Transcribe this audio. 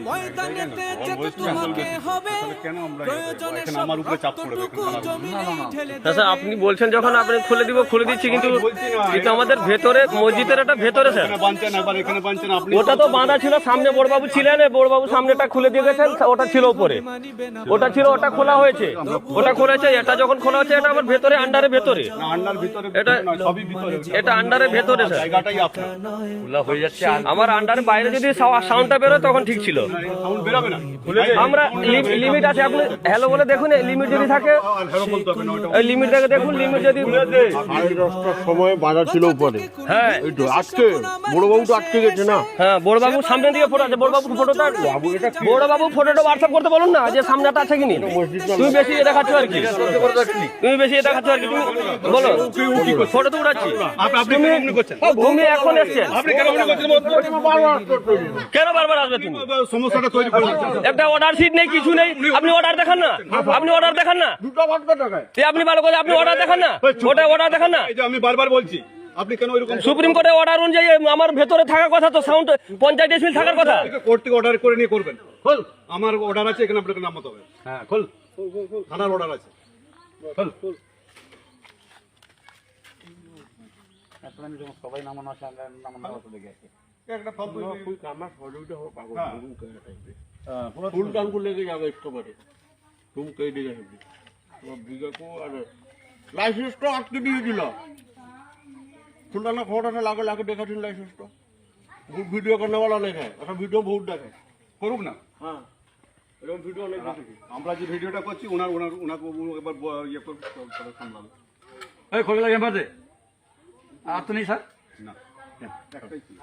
ময়দানেতে যেতে তোমাকে হবে প্রয়োজনে আমার উপরে চাপ পড়বে স্যার আপনি বলছেন যখন আপনি খুলে দিচ্ছি কিন্তু কিন্তু আমাদের ভেতরে মসজিদের একটা ভেতরে স্যার বাঁধছেন একবার এখানে বাঁধছেন আপনি ওটা তো বাঁধা ছিল সামনে বড়বাবু ছিলেন বড়বাবু সামনেটা খুলে দিয়ে গেছেন ওটা ছিল উপরে ওটা ছিল ওটা খোলা হয়েছে ওটা খোলেছে এটা যখন খোলা হচ্ছে এটা আমার ভেতরে আন্ডারের ভেতরে না আন্ডার ভিতরে এটা সবই ভিতরে এটা আন্ডারের ভেতরে স্যার জায়গাটাই আপনার খোলা হয়ে যাচ্ছে আমার আন্ডারের বাইরে যদি সাউন্ডটা বেরোয় তখন ঠিক ছিল সাউন্ড বেরোবে না আমরা লিমিট আছে আপনি হ্যালো বলে দেখুন লিমিট যদি থাকে হ্যালো বলতে হবে না ওটা ওই লিমিট দেখে দেখুন লিমিট যদি 10:30টার সময় বাধা ছিল উপরে হ্যাঁ এই তো আজকে বড়বাবু তো আটকে গেছে না হ্যাঁ বড়বাবু সামনে দিকে ফটো আছে বড়বাবু ফটোটা বড়বাবু ফটোটা হোয়াটসঅ্যাপ করতে বলুন না যে সামনেটা আছে কিনি তুমি বেশি এটা খাচ্ছ আর কি তুমি বেশি এটা খাচ্ছ আর কি তুমি বলো ফটো তো উঠাচ্ছি আপনি করছেন তুমি এখন এসছেন আপনি কেন মনে করছেন কেন বারবার আসবে তুমি সমস্যাটা তৈরি করে দিচ্ছেন একটা অর্ডার শিট নেই কিছু নেই আপনি অর্ডার দেখান না আপনি অর্ডার দেখান না আপনি ভালো করে আপনি অর্ডার দেখান না ওটা অর্ডার দেখান না এই যে আমি বারবার বলছি আপনি কেন ওইরকম সুপ্রিম কোর্টের অর্ডার অনুযায়ী আমার ভেতরে থাকার কথা তো সাউন্ড 50 ডেসিবেল থাকার কথা কোর্ট থেকে অর্ডার করে নিয়ে করবেন খোল আমার অর্ডার আছে এখানে আপনাকে নামাতে হবে হ্যাঁ খোল থানার অর্ডার আছে খোল সবাই নামানো আছে নামানো লেগে আছে একটা ফালতু আমার শরীরটা হোক পাগল হ্যাঁ। ফুল টাঙ্কু লেগে যাবে একটু করে তুমি কে দিকে যাবি তোমার বিঘা কো আর লাইসেন্সটা আটকে দিয়ে দিল শুনলা না খবরটা লাগে লাগে দেখাচ্ছেন লাইসেন্সটা বহুত ভিডিও করনে वाला नहीं है একটা ভিডিও বহুত দেখে করুক না হ্যাঁ এরকম ভিডিও অনেক দেখেছি আমরা যে ভিডিওটা করছি ওনাকে একবার ইয়ে করে সামলাবো এই খোলা লাগে বাদে আর তো নেই স্যার না একটাই ছিল।